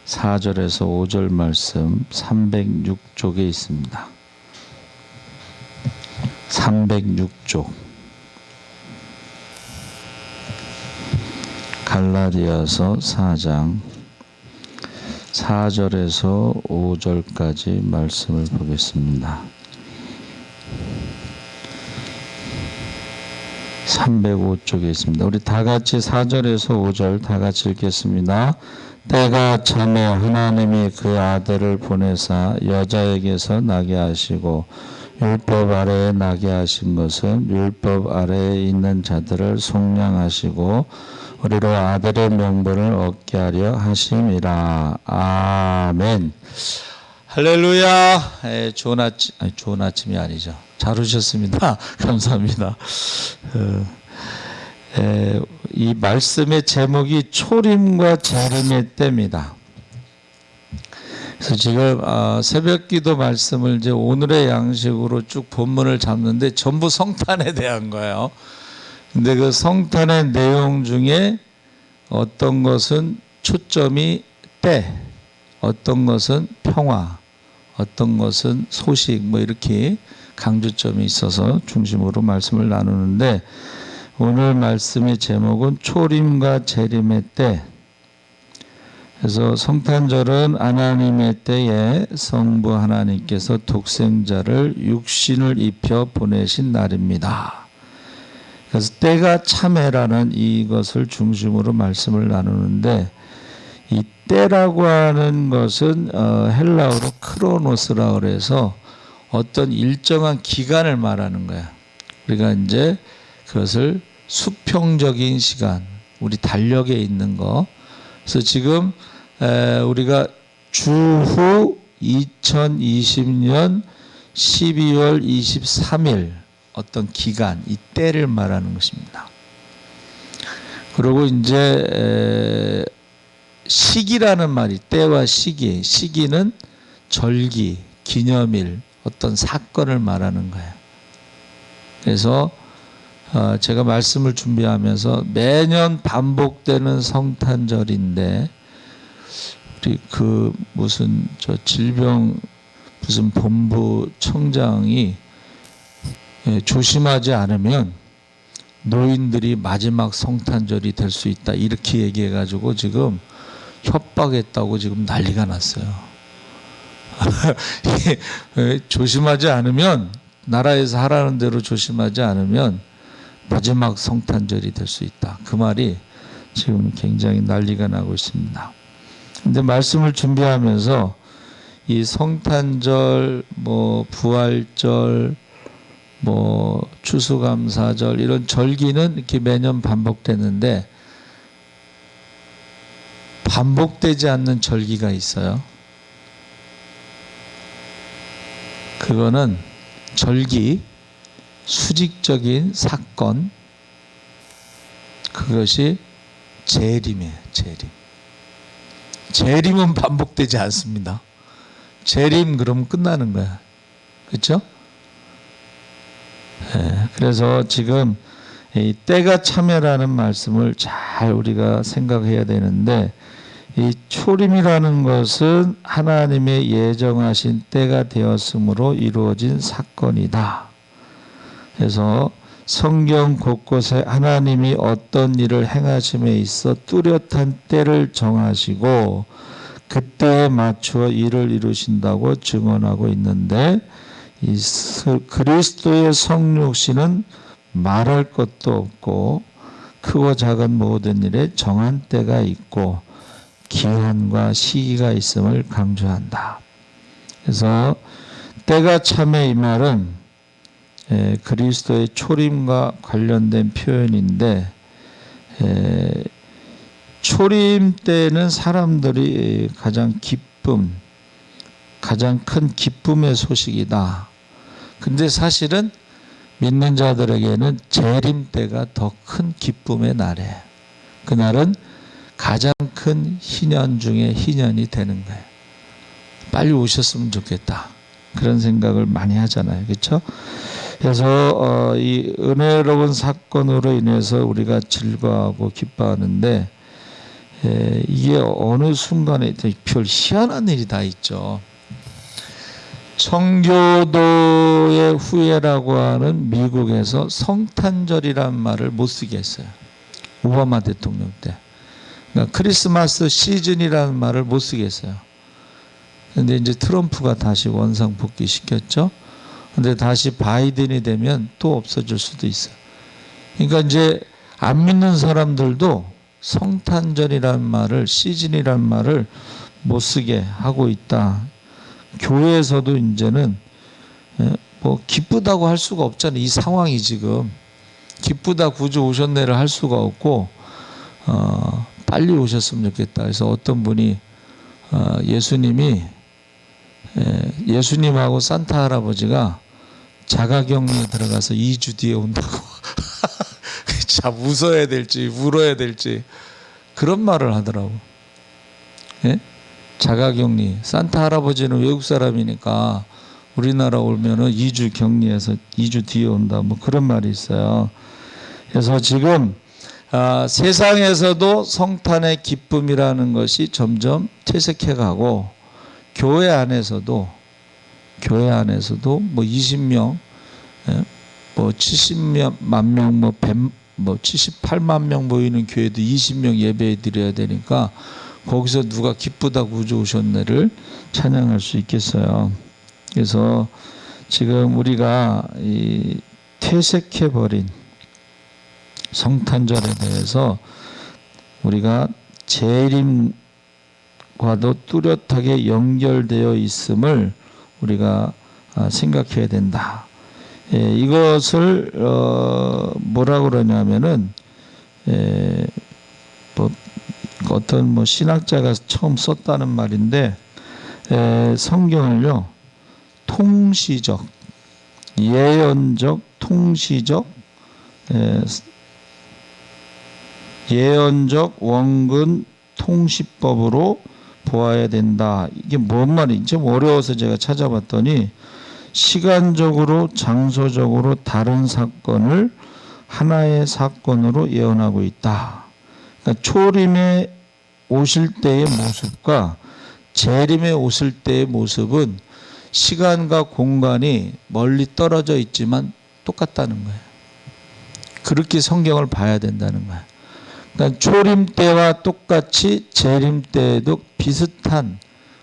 4절에서 5절 말씀 306쪽에 있습니다. 306쪽 갈라디아서 4장 4절에서 5절까지 말씀을 보겠습니다. 305쪽에 있습니다. 우리 다 같이 4절에서 5절 다 같이 읽겠습니다. 때가 차매 하나님이 그 아들을 보내사 여자에게서 나게 하시고 율법 아래에 나게 하신 것은 율법 아래에 있는 자들을 속량하시고 우리로 아들의 명분을 얻게 하려 하심이라. 아멘. 할렐루야. 좋은 아침이 아니죠. 잘 오셨습니다. 감사합니다. 이 말씀의 제목이 초림과 재림의 때입니다. 그래서 지금 새벽기도 말씀을 이제 오늘의 양식으로 쭉 본문을 잡는데 전부 성탄에 대한 거예요. 근데 그 성탄의 내용 중에 어떤 것은 초점이 때, 어떤 것은 평화, 어떤 것은 소식, 뭐 이렇게 강조점이 있어서 중심으로 말씀을 나누는데 오늘 말씀의 제목은 초림과 재림의 때. 그래서 성탄절은 하나님의 때에 성부 하나님께서 독생자를 육신을 입혀 보내신 날입니다. 그래서 때가 참회라는 이것을 중심으로 말씀을 나누는데 이 때라고 하는 것은 헬라어로 크로노스라 그래서 어떤 일정한 기간을 말하는 거야. 우리가 이제 그것을 수평적인 시간, 우리 달력에 있는 거. 그래서 지금 우리가 주후 2020년 12월 23일 어떤 기간, 이 때를 말하는 것입니다. 그리고 이제 시기라는 말이 때와 시기, 시기는 절기, 기념일, 어떤 사건을 말하는 거예요. 그래서 제가 말씀을 준비하면서 매년 반복되는 성탄절인데 우리 그 무슨 질병 무슨 본부 청장이 조심하지 않으면 노인들이 마지막 성탄절이 될 수 있다 이렇게 얘기해가지고 지금 협박했다고 지금 난리가 났어요. 조심하지 않으면 나라에서 하라는 대로 조심하지 않으면 마지막 성탄절이 될 수 있다. 그 말이 지금 굉장히 난리가 나고 있습니다. 근데 말씀을 준비하면서 이 성탄절, 부활절, 추수감사절 이런 절기는 이렇게 매년 반복되는데 반복되지 않는 절기가 있어요. 그거는 절기, 수직적인 사건, 그것이 재림이에요. 재림은 반복되지 않습니다. 재림 그러면 끝나는 거야. 그렇죠? 그래서 지금 이 때가 참회라는 말씀을 잘 우리가 생각해야 되는데 이 초림이라는 것은 하나님의 예정하신 때가 되었으므로 이루어진 사건이다. 그래서 성경 곳곳에 하나님이 어떤 일을 행하심에 있어 뚜렷한 때를 정하시고 그때에 맞추어 일을 이루신다고 증언하고 있는데 이 그리스도의 성육신은 말할 것도 없고 크고 작은 모든 일에 정한 때가 있고 기한과 시기가 있음을 강조한다. 그래서 때가 참회 이 말은 그리스도의 초림과 관련된 표현인데 초림 때는 사람들이 가장 큰 기쁨의 소식이다. 근데 사실은 믿는 자들에게는 재림 때가 더 큰 기쁨의 날이에요. 그날은 가장 큰 희년 중에 희년이 되는 거예요. 빨리 오셨으면 좋겠다. 그런 생각을 많이 하잖아요. 그렇죠? 그래서 이 은혜로운 사건으로 인해서 우리가 즐거워하고 기뻐하는데 이게 어느 순간에 별 희한한 일이 다 있죠. 청교도의 후예라고 하는 미국에서 성탄절이란 말을 못 쓰게 했어요. 오바마 대통령 때. 그러니까 크리스마스 시즌이라는 말을 못 쓰게 했어요. 근데 이제 트럼프가 다시 원상 복귀 시켰죠. 근데 다시 바이든이 되면 또 없어질 수도 있어요. 그러니까 이제 안 믿는 사람들도 성탄절이라는 말을, 시즌이라는 말을 못 쓰게 하고 있다. 교회에서도 이제는 뭐 기쁘다고 할 수가 없잖아요. 이 상황이 지금 기쁘다 구주 오셨네를 할 수가 없고 빨리 오셨으면 좋겠다. 그래서 어떤 분이 예수님하고 산타 할아버지가 자가격리에 들어가서 2주 뒤에 온다고. 참 웃어야 될지 울어야 될지 그런 말을 하더라고. 예? 자가격리. 산타 할아버지는 외국 사람이니까 우리나라 오면은 2주 격리해서 2주 뒤에 온다. 뭐 그런 말이 있어요. 그래서 지금 세상에서도 성탄의 기쁨이라는 것이 점점 퇴색해가고 교회 안에서도 뭐 20명, 뭐 70만 명, 뭐 78만 명 모이는 교회도 20명 예배 드려야 되니까 거기서 누가 기쁘다 구주 오셨네를 찬양할 수 있겠어요. 그래서 지금 우리가 이 퇴색해버린 성탄절에 대해서 우리가 재림과도 뚜렷하게 연결되어 있음을 우리가 생각해야 된다. 이것을 뭐라고 그러냐면은 어떤 신학자가 처음 썼다는 말인데 성경을요 통시적, 예언적, 통시적, 예언적 원근 통시법으로 보아야 된다. 이게 뭔 말인지 좀 어려워서 제가 찾아봤더니 시간적으로 장소적으로 다른 사건을 하나의 사건으로 예언하고 있다. 그러니까 초림에 오실 때의 모습과 재림에 오실 때의 모습은 시간과 공간이 멀리 떨어져 있지만 똑같다는 거예요. 그렇게 성경을 봐야 된다는 거예요. 그러니까 초림 때와 똑같이 재림 때에도 비슷한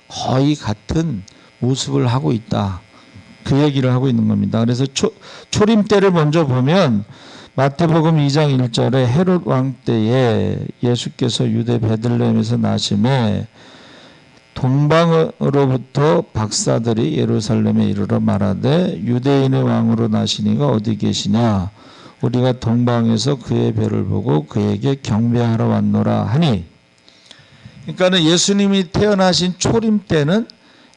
거의 같은 모습을 하고 있다. 그 얘기를 하고 있는 겁니다. 그래서 초림 때를 먼저 보면 마태복음 2장 1절에 헤롯 왕 때에 예수께서 유대 베들레헴에서 나심에 동방으로부터 박사들이 예루살렘에 이르러 말하되 유대인의 왕으로 나시니가 어디 계시냐 우리가 동방에서 그의 별을 보고 그에게 경배하러 왔노라 하니, 그러니까는 예수님이 태어나신 초림 때는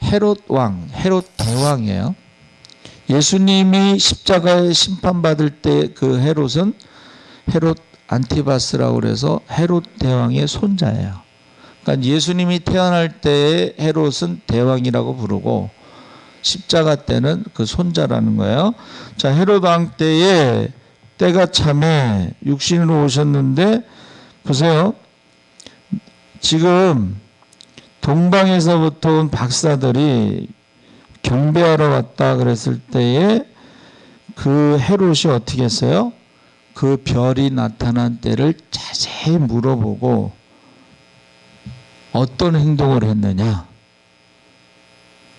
헤롯 왕, 헤롯 대왕이에요. 예수님이 십자가에 심판받을 때 그 헤롯은 헤롯 안티바스라고 그래서 헤롯 대왕의 손자예요. 그러니까 예수님이 태어날 때의 헤롯은 대왕이라고 부르고 십자가 때는 그 손자라는 거예요. 자, 헤롯 왕 때에 때가 참에 육신으로 오셨는데 보세요. 지금 동방에서부터 온 박사들이 경배하러 왔다 그랬을 때에 그 헤롯이 어떻게 했어요? 그 별이 나타난 때를 자세히 물어보고 어떤 행동을 했느냐?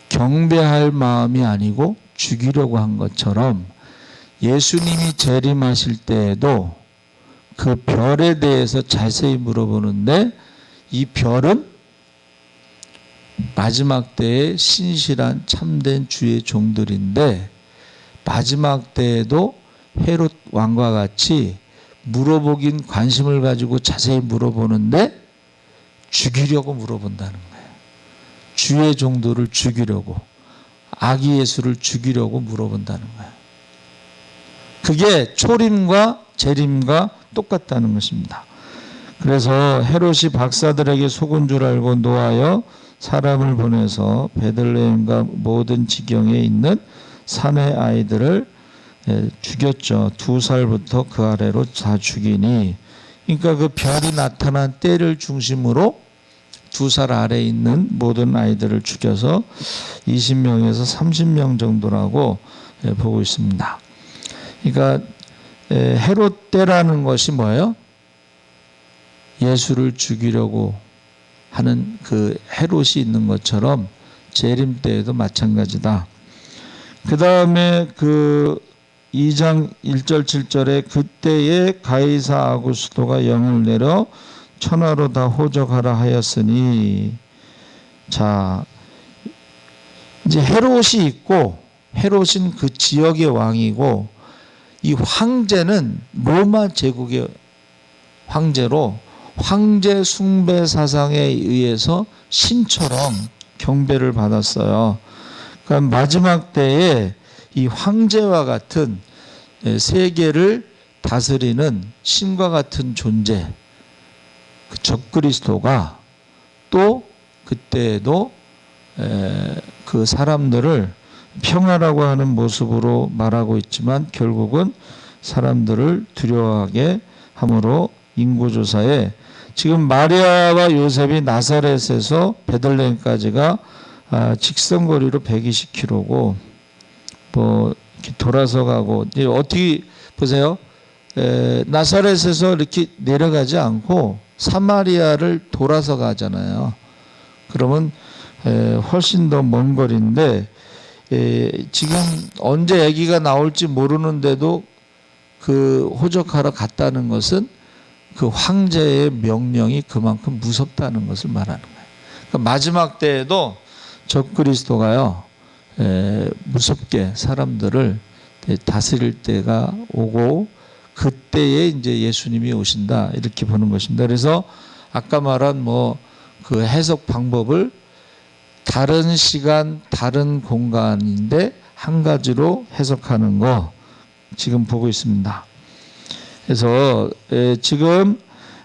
경배할 마음이 아니고 죽이려고 한 것처럼 예수님이 재림하실 때에도 그 별에 대해서 자세히 물어보는데 이 별은 마지막 때에 신실한 참된 주의 종들인데 마지막 때에도 헤롯 왕과 같이 물어보긴 관심을 가지고 자세히 물어보는데 죽이려고 물어본다는 거예요. 주의 종들을 죽이려고, 아기 예수를 죽이려고 물어본다는 거예요. 그게 초림과 재림과 똑같다는 것입니다. 그래서 헤롯이 박사들에게 속은 줄 알고 노하여 사람을 보내서 베들레헴과 모든 지경에 있는 산의 아이들을 죽였죠. 2살부터 그 아래로 다 죽이니, 그러니까 그 별이 나타난 때를 중심으로 2살 아래에 있는 모든 아이들을 죽여서 20명에서 30명 정도라고 보고 있습니다. 그러니까 헤롯 때라는 것이 뭐예요? 예수를 죽이려고 하는 그 헤롯이 있는 것처럼 재림 때에도 마찬가지다. 그 다음에 그 2장 1절 7절에 그때에 가이사 아구스토가 영을 내려 천하로 다 호적하라 하였으니, 자 이제 헤롯이 있고, 헤롯은 그 지역의 왕이고, 이 황제는 로마 제국의 황제로 황제 숭배 사상에 의해서 신처럼 경배를 받았어요. 그러니까 마지막 때에 이 황제와 같은 세계를 다스리는 신과 같은 존재, 그 적그리스도가 또 그때에도 그 사람들을 평화라고 하는 모습으로 말하고 있지만 결국은 사람들을 두려워하게 함으로 인구조사에 지금 마리아와 요셉이 나사렛에서 베들레헴까지가 직선거리로 120km고 뭐 이렇게 돌아서 가고, 어떻게 보세요? 나사렛에서 이렇게 내려가지 않고 사마리아를 돌아서 가잖아요. 그러면 훨씬 더 먼 거리인데, 지금 언제 아기가 나올지 모르는데도 그 호적하러 갔다는 것은 그 황제의 명령이 그만큼 무섭다는 것을 말하는 거예요. 그러니까 마지막 때에도 적그리스도가요, 무섭게 사람들을 다스릴 때가 오고, 그때에 이제 예수님이 오신다, 이렇게 보는 것입니다. 그래서 아까 말한 그 해석 방법을 다른 시간, 다른 공간인데 한 가지로 해석하는 거 지금 보고 있습니다. 그래서 지금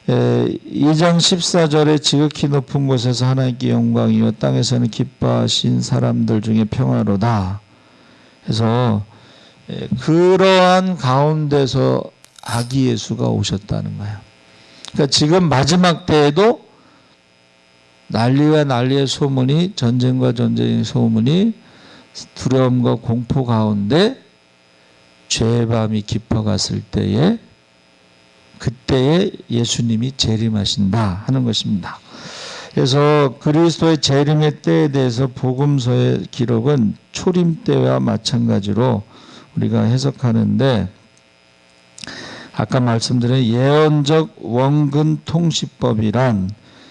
2장 14절에 지극히 높은 곳에서 하나님께 영광이요 땅에서는 기뻐하신 사람들 중에 평화로다. 그래서 그러한 가운데서 아기 예수가 오셨다는 거예요. 그러니까 지금 마지막 때에도 난리와 난리의 소문이, 전쟁과 전쟁의 소문이 두려움과 공포 가운데 죄의 밤이 깊어갔을 때에, 그때에 예수님이 재림하신다 하는 것입니다. 그래서 그리스도의 재림의 때에 대해서 복음서의 기록은 초림 때와 마찬가지로 우리가 해석하는데, 아까 말씀드린 예언적 원근 통시법이란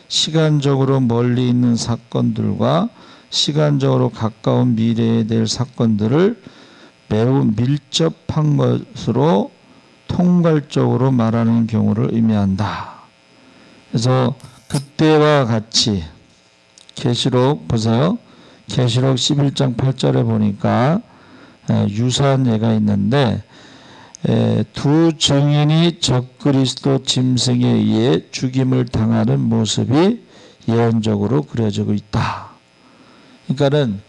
시간적으로 멀리 있는 사건들과 시간적으로 가까운 미래에 될 사건들을 매우 밀접한 것으로 통괄적으로 말하는 경우를 의미한다. 그래서 그때와 같이 계시록 보세요. 계시록 11장 8절에 보니까 유사한 예가 있는데, 두 증인이 적그리스도 짐승에 의해 죽임을 당하는 모습이 예언적으로 그려지고 있다. 그러니까는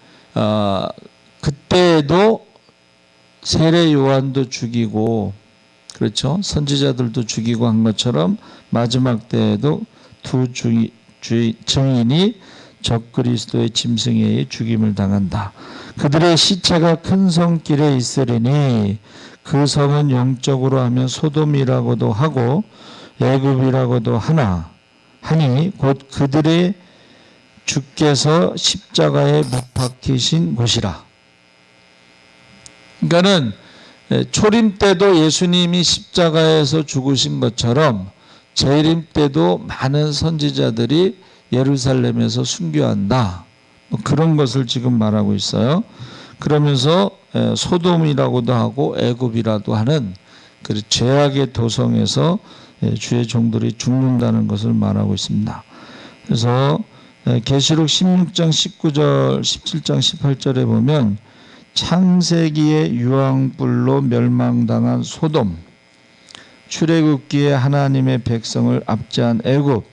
그때에도 세례 요한도 죽이고, 그렇죠, 선지자들도 죽이고 한 것처럼 마지막 때에도 두 증인이 적그리스도의 짐승에 의해 죽임을 당한다. 그들의 시체가 큰 성길에 있으리니 그 성은 영적으로 하면 소돔이라고도 하고 애굽이라고도 하니 곧 그들의 주께서 십자가에 못 박히신 곳이라. 그러니까는 초림 때도 예수님이 십자가에서 죽으신 것처럼 재림 때도 많은 선지자들이 예루살렘에서 순교한다, 그런 것을 지금 말하고 있어요. 그러면서 소돔이라고도 하고 애굽이라도 하는 그 죄악의 도성에서 주의 종들이 죽는다는 것을 말하고 있습니다. 그래서 계시록 16장 19절 17장 18절에 보면 창세기의 유황불로 멸망당한 소돔, 출애굽기에 하나님의 백성을 압제한 애굽,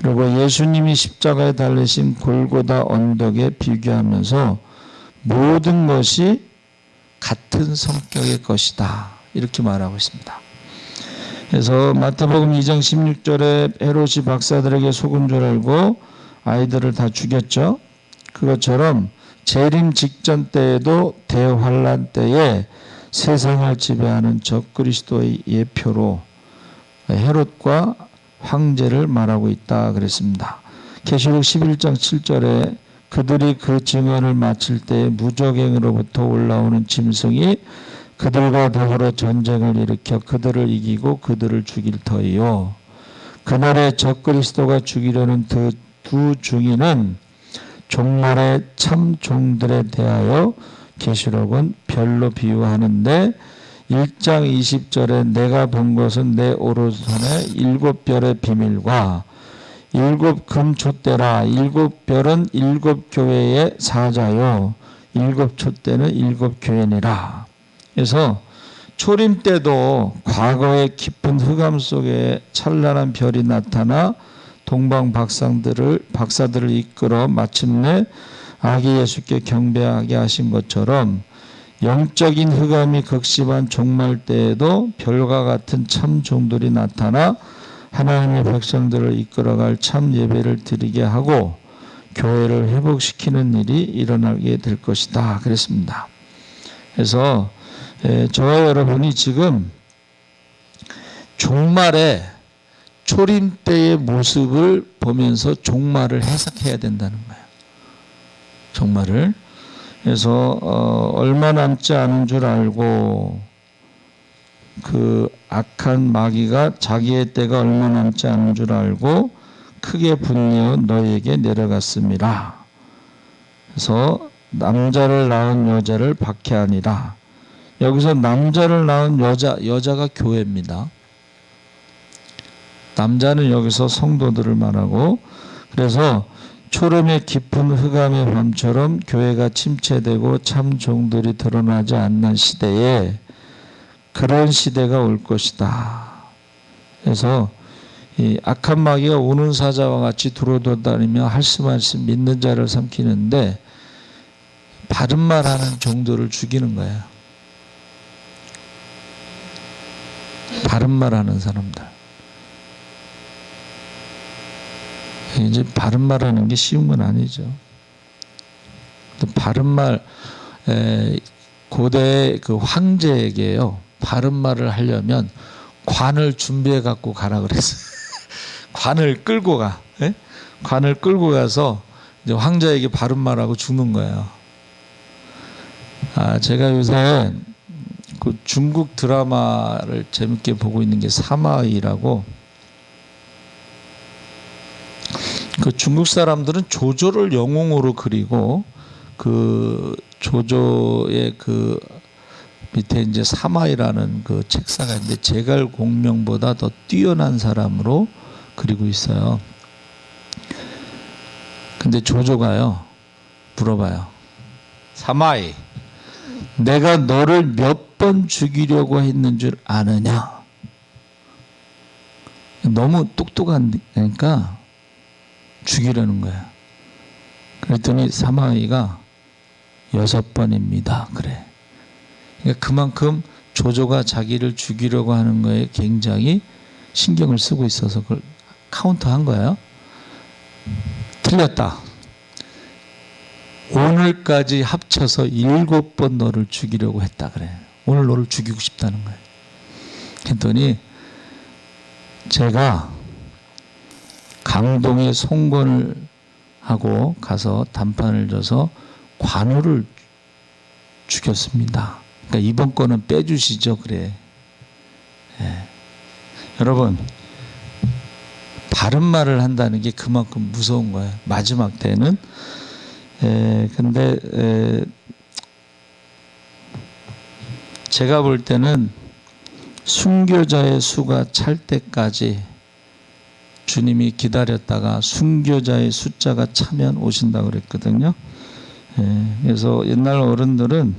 그리고 예수님이 십자가에 달리신 골고다 언덕에 비교하면서 모든 것이 같은 성격의 것이다, 이렇게 말하고 있습니다. 그래서 마태복음 2장 16절에 헤롯이 박사들에게 속은 줄 알고 아이들을 다 죽였죠. 그것처럼 재림 직전 때에도 대환란 때에 세상을 지배하는 적그리스도의 예표로 헤롯과 황제를 말하고 있다 그랬습니다. 계시록 11장 7절에 그들이 그 증언을 마칠 때 무적행으로부터 올라오는 짐승이 그들과 더불어 전쟁을 일으켜 그들을 이기고 그들을 죽일 터이요. 그날에 적그리스도가 죽이려는 두 중인은 종말의 참 종들에 대하여 계시록은 별로 비유하는데 1장 20절에 내가 본 것은 내 오른손에 7별의 비밀과 7금 촛대라. 7별은 7교회의 사자요 7 촛대는 7교회니라. 그래서 초림 때도 과거의 깊은 흑암 속에 찬란한 별이 나타나 동방 박사들을 이끌어 마침내 아기 예수께 경배하게 하신 것처럼 영적인 흑암이 극심한 종말 때에도 별과 같은 참 종들이 나타나 하나님의 백성들을 이끌어갈 참 예배를 드리게 하고 교회를 회복시키는 일이 일어나게 될 것이다 그랬습니다. 그래서 저와 여러분이 지금 종말의 초림 때의 모습을 보면서 종말을 해석해야 된다는 거예요. 종말을. 그래서 얼마 남지 않은 줄 알고 그 악한 마귀가 자기의 때가 얼마 남지 않은 줄 알고 크게 분내어 너희에게 내려갔습니다. 그래서 남자를 낳은 여자를 박해하니라. 여기서 남자를 낳은 여자가 교회입니다. 남자는 여기서 성도들을 말하고, 그래서 초름의 깊은 흑암의 밤처럼 교회가 침체되고 참 종들이 드러나지 않는 시대에 그런 시대가 올 것이다. 그래서 이 악한 마귀가 우는 사자와 같이 두루다니며 할 수 말씀 믿는 자를 삼키는데 바른 말하는 종들을 죽이는 거예요. 바른 말하는 사람들. 이제 바른 말하는 게 쉬운 건 아니죠. 바른 말, 고대 그 황제에게요, 바른 말을 하려면 관을 준비해 갖고 가라 그랬어요. 관을 끌고 가. 예? 관을 끌고 가서 이제 황자에게 바른 말하고 죽는 거예요. 제가 요새 그 중국 드라마를 재밌게 보고 있는 게 사마이라고. 그 중국 사람들은 조조를 영웅으로 그리고 그 조조의 그 밑에 이제 사마이라는 그 책사가 있는데 제갈 공명보다 더 뛰어난 사람으로 그리고 있어요. 근데 조조가요 물어봐요. 사마이, 내가 너를 몇 번 죽이려고 했는 줄 아느냐? 너무 똑똑하니까 죽이려는 거야. 그랬더니 사마이가 6번입니다. 그래. 그러니까 그만큼 조조가 자기를 죽이려고 하는 거에 굉장히 신경을 쓰고 있어서 그걸 카운트한 거예요. 틀렸다. 오늘까지 합쳐서 7번 너를 죽이려고 했다 그래. 오늘 너를 죽이고 싶다는 거예요. 그랬더니 제가 강동에 송건을 하고 가서 단판을 져서 관우를 죽였습니다. 그러니까 이번 거는 빼주시죠. 그래. 예. 여러분, 바른 말을 한다는 게 그만큼 무서운 거예요. 마지막 때는. 근데 제가 볼 때는 순교자의 수가 찰 때까지 주님이 기다렸다가 순교자의 숫자가 차면 오신다고 그랬거든요. 그래서 옛날 어른들은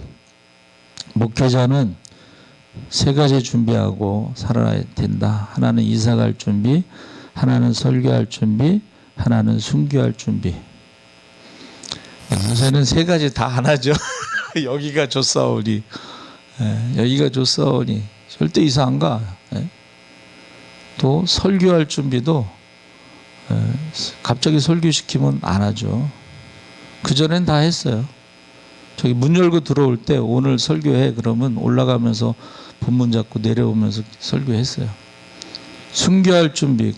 목회자는 3가지 준비하고 살아야 된다. 하나는 이사갈 준비, 하나는 설교할 준비, 하나는 순교할 준비. 요새는 3가지 다 하나죠. 여기가 좋사오니, 여기가 좋사오니 절대 이사 안 가. 또 설교할 준비도 갑자기 설교시키면 안 하죠. 그전엔 다 했어요. 저기 문 열고 들어올 때 오늘 설교해 그러면 올라가면서 본문 잡고 내려오면서 설교했어요. 순교할 준비.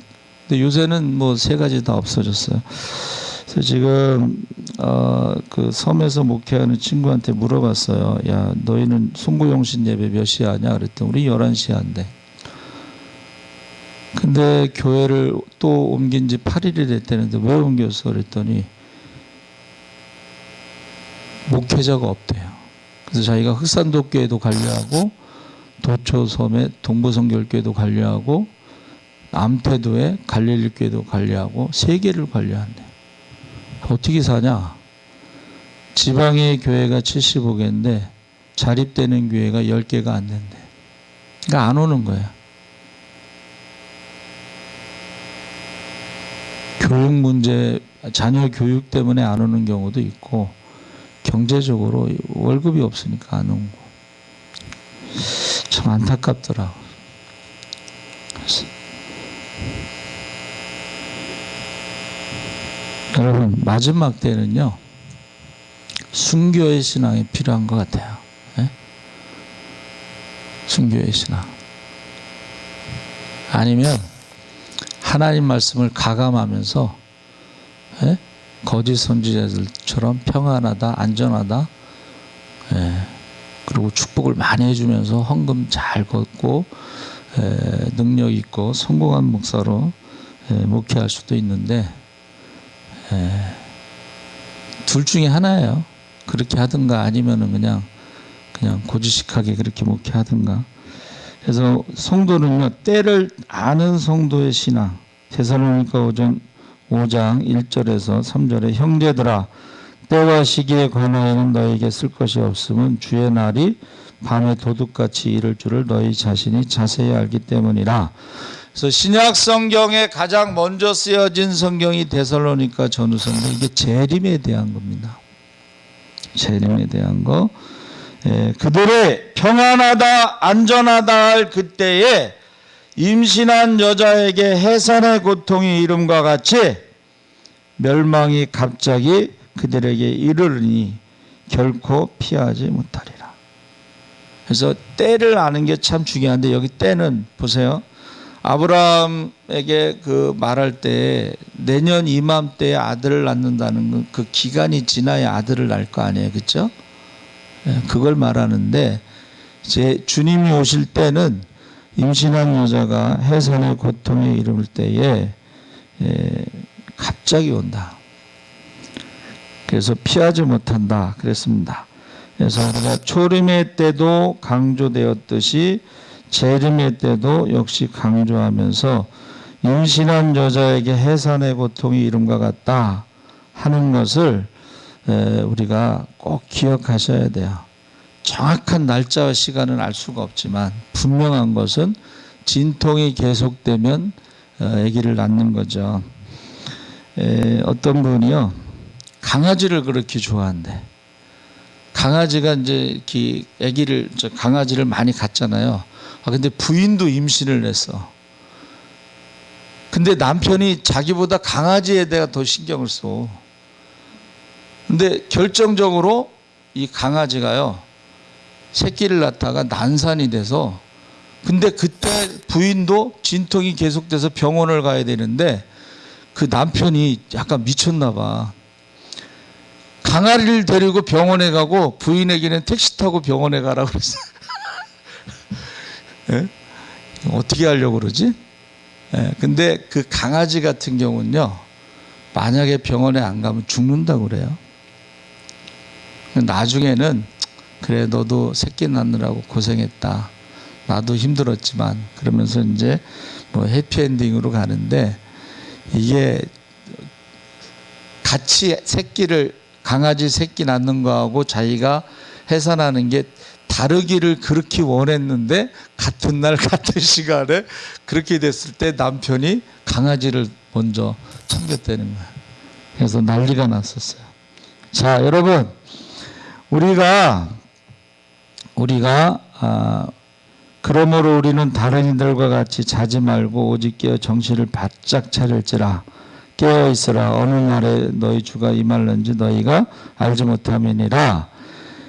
근데 요새는 뭐 세 가지 다 없어졌어요. 그래서 지금 그 섬에서 목회하는 친구한테 물어봤어요. 야, 너희는 송구영신 예배 몇 시에 하냐? 그랬더니 우리 11시에 한대. 근데 교회를 또 옮긴 지 8일이 됐다는데 왜 옮겼어? 그랬더니 목회자가 없대요. 그래서 자기가 흑산도교회도 관리하고 도초섬의 동부성결교회도 관리하고 암태도의 갈릴리교회도 관리하고 세 개를 관리한대. 어떻게 사냐? 지방의 교회가 75개인데 자립되는 교회가 10개가 안 된대. 그러니까 안 오는 거야. 교육 문제, 자녀 교육 때문에 안 오는 경우도 있고 경제적으로 월급이 없으니까 안 온 거. 참 안타깝더라고. 여러분, 마지막 때는요, 순교의 신앙이 필요한 것 같아요. 네? 순교의 신앙. 아니면 하나님 말씀을 가감하면서 네? 거짓 선지자들처럼 평안하다, 안전하다, 그리고 축복을 많이 해주면서 헌금 잘 걷고 능력 있고 성공한 목사로 목회할 수도 있는데 둘 중에 하나예요. 그렇게 하든가 아니면은 그냥 고지식하게 그렇게 목회하든가. 그래서 성도는요, 때를 아는 성도의 신앙. 데살로니가 5장 1절에서 3절에 형제들아, 때와 시기에 관하여는 너에게 쓸 것이 없음은 주의 날이 밤에 도둑같이 이를 줄을 너희 자신이 자세히 알기 때문이라. 그래서 신약 성경에 가장 먼저 쓰여진 성경이 데살로니가 전후서인데 이게 재림에 대한 겁니다. 재림에 대한 거. 그들의 평안하다 안전하다 할 그때에 임신한 여자에게 해산의 고통이 이름과 같이 멸망이 갑자기 그들에게 이르르니 결코 피하지 못하리라. 그래서 때를 아는 게 참 중요한데 여기 때는 보세요. 아브라함에게 그 말할 때 내년 이맘때에 아들을 낳는다는 그 기간이 지나야 아들을 낳을 거 아니에요. 그렇죠? 그걸 말하는데 이제 주님이 오실 때는 임신한 여자가 해산의 고통에 이르를 때에 갑자기 온다. 그래서 피하지 못한다 그랬습니다. 그래서 우리가 초림의 때도 강조되었듯이 재림의 때도 역시 강조하면서 임신한 여자에게 해산의 고통이 이름과 같다 하는 것을 우리가 꼭 기억하셔야 돼요. 정확한 날짜와 시간은 알 수가 없지만 분명한 것은 진통이 계속되면 아기를 낳는 거죠. 어떤 분이요, 강아지를 그렇게 좋아한대. 강아지가 이제 아기를 강아지를 많이 갖잖아요. 근데 부인도 임신을 했어. 근데 남편이 자기보다 강아지에 대해 더 신경을 써. 근데 결정적으로 이 강아지가요, 새끼를 낳다가 난산이 돼서, 근데 그때 부인도 진통이 계속돼서 병원을 가야 되는데 그 남편이 약간 미쳤나 봐. 강아지를 데리고 병원에 가고 부인에게는 택시 타고 병원에 가라고 그랬어요. 예? 어떻게 하려고 그러지? 예, 근데 그 강아지 같은 경우는요, 만약에 병원에 안 가면 죽는다고 그래요. 나중에는 그래 너도 새끼 낳느라고 고생했다. 나도 힘들었지만 그러면서 이제 뭐 해피엔딩으로 가는데, 이게 같이 강아지 새끼 낳는 거하고 자기가 해산하는 게 다르기를 그렇게 원했는데 같은 날 같은 시간에 그렇게 됐을 때 남편이 강아지를 먼저 챙겼다는 거예요. 그래서 난리가 났었어요. 자, 여러분, 우리가 그러므로 우리는 다른 이들과 같이 자지 말고 오직 깨어 정신을 바짝 차릴지라. 깨어 있으라. 어느 날에 너희 주가 임할는지 너희가 알지 못함이니라.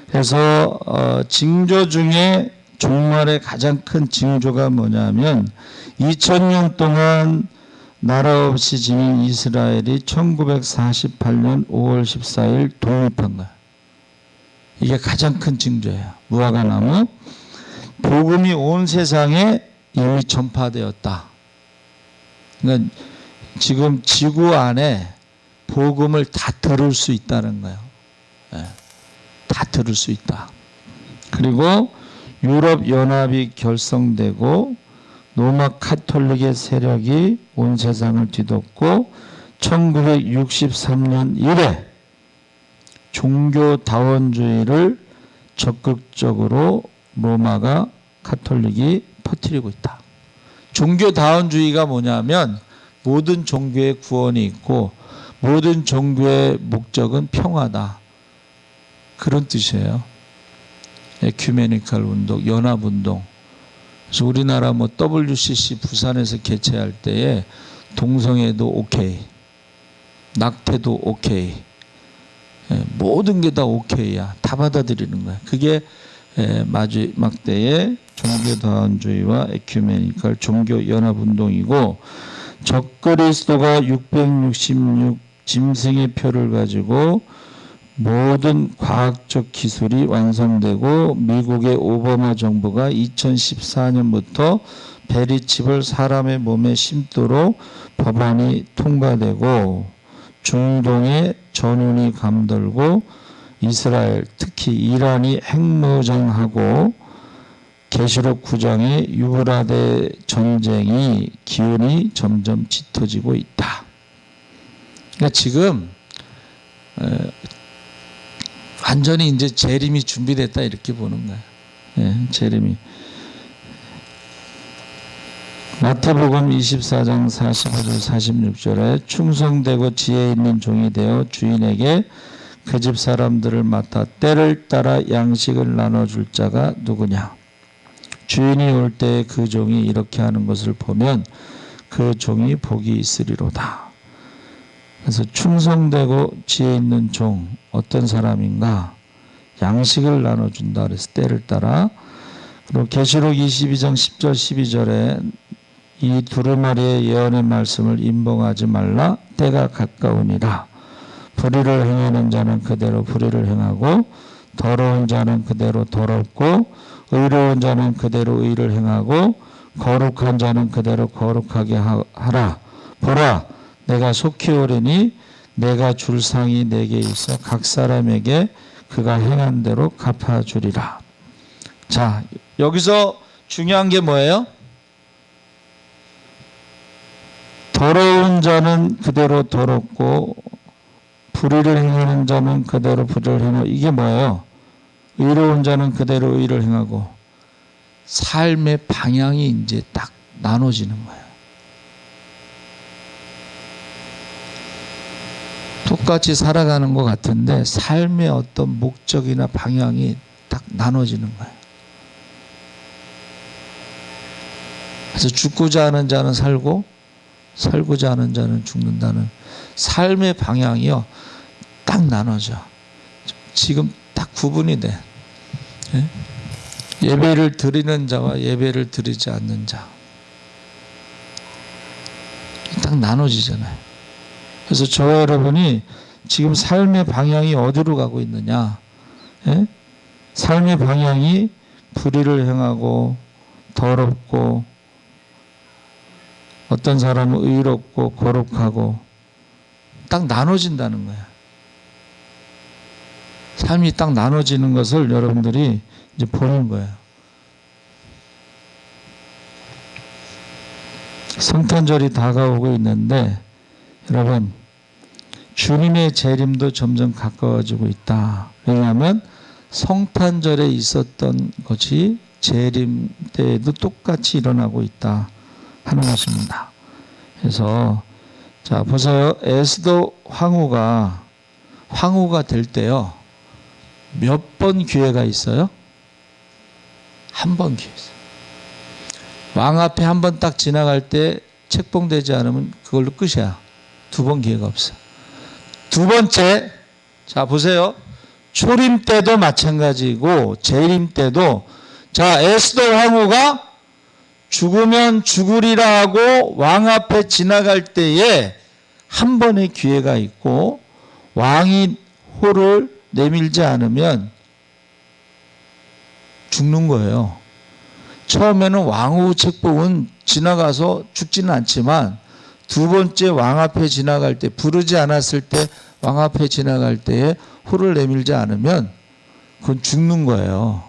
그래서 징조 중에 종말의 가장 큰 징조가 뭐냐면 2000년 동안 나라 없이 지닌 이스라엘이 1948년 5월 14일 독립한 거야. 이게 가장 큰 징조예요. 무화과 나무. 복음이 온 세상에 이미 전파되었다. 그러니까 지금 지구 안에 복음을 다 들을 수 있다는 거예요. 다 들을 수 있다. 그리고 유럽 연합이 결성되고 로마 카톨릭의 세력이 온 세상을 뒤덮고 1963년 이래 종교다원주의를 적극적으로 로마가 카톨릭이 퍼뜨리고 있다. 종교다원주의가 뭐냐면 모든 종교의 구원이 있고 모든 종교의 목적은 평화다. 그런 뜻이에요. 에큐메니컬 운동, 연합운동. 그래서 우리나라 뭐 WCC 부산에서 개최할 때에 동성애도 오케이, 낙태도 오케이, 모든 게 다 오케이야. 다 받아들이는 거야. 그게 마지막 때의 종교다원주의와 에큐메니컬 종교연합운동이고, 적그리스도가 666 짐승의 표를 가지고 모든 과학적 기술이 완성되고 미국의 오바마 정부가 2014년부터 베리칩을 사람의 몸에 심도록 법안이 통과되고 중동의 전운이 감돌고 이스라엘 특히 이란이 핵무장하고 계시록 9장의 유브라데 전쟁이 기운이 점점 짙어지고 있다. 그러니까 지금 완전히 이제 재림이 준비됐다 이렇게 보는 거예요. 재림이. 마태복음 24장 45절 46절에 충성되고 지혜 있는 종이 되어 주인에게 그 집 사람들을 맡아 때를 따라 양식을 나눠줄 자가 누구냐. 주인이 올 때 그 종이 이렇게 하는 것을 보면 그 종이 복이 있으리로다. 그래서 충성되고 지혜 있는 종 어떤 사람인가? 양식을 나눠준다. 그래서 때를 따라. 그리고 계시록 22장 10절 12절에 이 두루마리의 예언의 말씀을 임봉하지 말라. 때가 가까우니라. 불의를 행하는 자는 그대로 불의를 행하고 더러운 자는 그대로 더럽고 의로운 자는 그대로 의를 행하고 거룩한 자는 그대로 거룩하게 하라. 보라, 내가 속히 오리니 내가 줄 상이 내게 있어 각 사람에게 그가 행한 대로 갚아주리라. 자, 여기서 중요한 게 뭐예요? 더러운 자는 그대로 더럽고 불의를 행하는 자는 그대로 불의를 행하고, 이게 뭐예요? 의로운 자는 그대로 의를 행하고, 삶의 방향이 이제 딱 나눠지는 거예요. 똑같이 살아가는 것 같은데 삶의 어떤 목적이나 방향이 딱 나눠지는 거예요. 그래서 죽고자 하는 자는 살고 살고자 하는 자는 죽는다는 삶의 방향이요 딱 나눠져. 지금 딱 구분이 돼. 예배를 드리는 자와 예배를 드리지 않는 자. 딱 나눠지잖아요. 그래서 저와 여러분이 지금 삶의 방향이 어디로 가고 있느냐? 삶의 방향이 불의를 행하고 더럽고 어떤 사람은 의롭고 거룩하고 딱 나눠진다는 거야. 삶이 딱 나눠지는 것을 여러분들이 이제 보는 거예요. 성탄절이 다가오고 있는데 여러분 주님의 재림도 점점 가까워지고 있다. 왜냐하면 성탄절에 있었던 것이 재림 때에도 똑같이 일어나고 있다 하는 것입니다. 그래서 자 보세요. 에스더 황후가 될 때요. 몇 번 기회가 있어요? 한 번 기회 있어요. 왕 앞에 한 번 딱 지나갈 때 책봉되지 않으면 그걸로 끝이야. 두 번 기회가 없어. 두 번째, 자 보세요. 초림 때도 마찬가지고 재림 때도, 자 에스더 왕후가 죽으면 죽으리라 하고 왕 앞에 지나갈 때에 한 번의 기회가 있고, 왕이 호를 내밀지 않으면 죽는 거예요. 처음에는 왕후 책봉은 지나가서 죽지는 않지만, 두 번째 왕 앞에 지나갈 때, 부르지 않았을 때 왕 앞에 지나갈 때에 호를 내밀지 않으면 그건 죽는 거예요.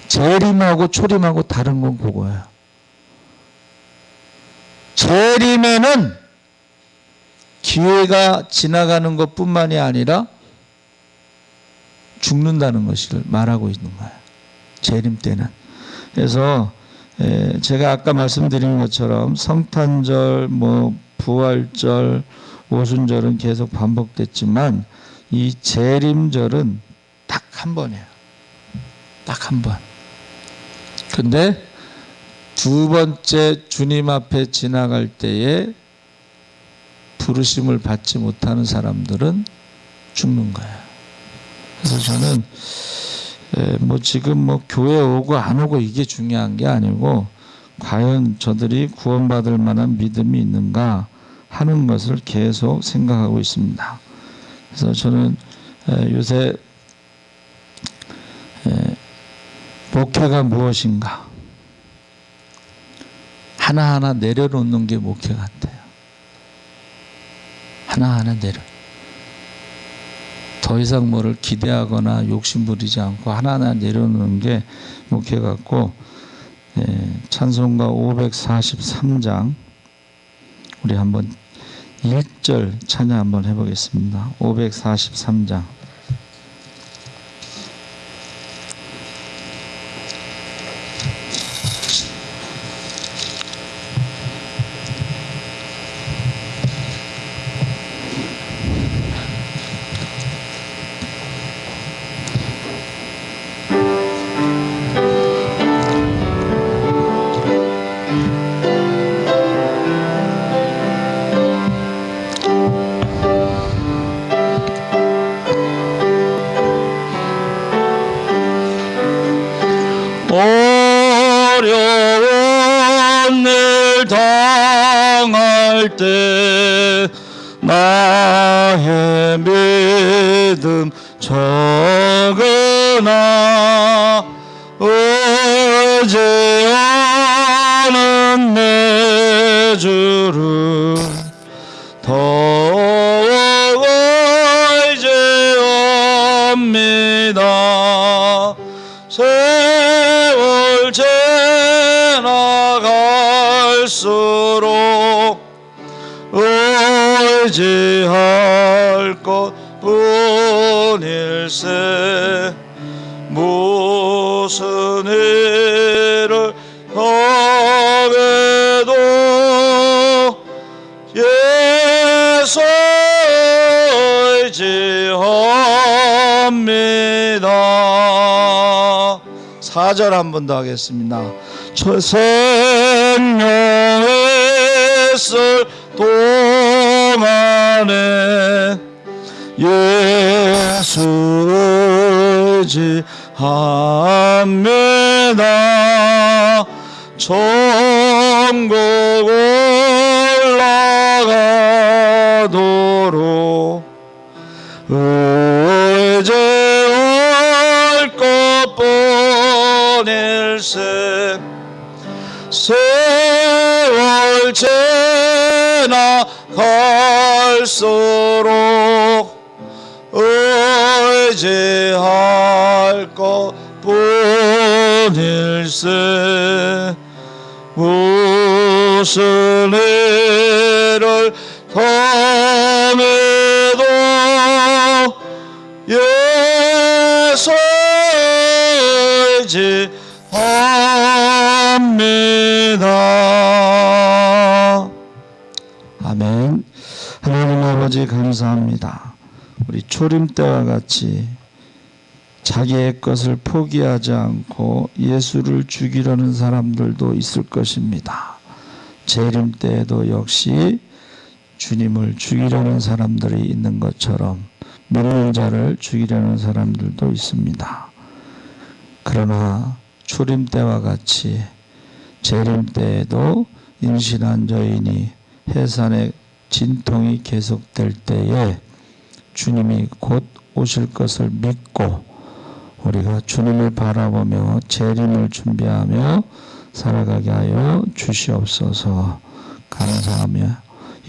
재림하고 초림하고 다른 건 그거예요. 재림에는 기회가 지나가는 것뿐만이 아니라 죽는다는 것을 말하고 있는 거예요. 재림 때는. 그래서 제가 아까 말씀드린 것처럼 성탄절, 부활절, 오순절은 계속 반복됐지만 이 재림절은 딱 한 번이에요. 딱 한 번. 근데 두 번째 주님 앞에 지나갈 때에 부르심을 받지 못하는 사람들은 죽는 거예요. 그래서 저는 지금 교회 오고 안 오고 이게 중요한 게 아니고, 과연 저들이 구원받을 만한 믿음이 있는가 하는 것을 계속 생각하고 있습니다. 그래서 저는 요새 목회가 무엇인가 하나하나 내려놓는 게 목회 같아요. 하나하나 더 이상 뭐를 기대하거나 욕심부리지 않고 하나하나 내려놓는 게 목회 같고, 찬송가 543장 우리 한번 1절 찬양 한번 해보겠습니다. 543장. 어려운 일 당할 때 나의 믿음 적으나 의지하는 내 주를 더욱 의지합니다. 세월 지나갈수록 의지할 것뿐일세. 무슨 일을 하게도 예수 의지합니다. 4절 한 번 더 하겠습니다. 생명의 있을 동안에 예수 의지합니다. 천국 올라가도록 의지할 것뿐일세. 세월 지나갈수록 의지할 것뿐일세. 무슨 일을 당해도 예수 의지합니다. 아멘. 하나님 아버지 감사합니다. 우리 초림 때와 같이 자기의 것을 포기하지 않고 예수를 죽이려는 사람들도 있을 것입니다. 재림 때에도 역시 주님을 죽이려는 사람들이 있는 것처럼 믿는 자를 죽이려는 사람들도 있습니다. 그러나 초림 때와 같이 재림 때에도 임신한 여인이 해산의 진통이 계속될 때에 주님이 곧 오실 것을 믿고 우리가 주님을 바라보며 재림을 준비하며 살아가게 하여 주시옵소서. 감사하며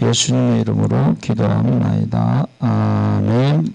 예수님의 이름으로 기도합니다. 아멘.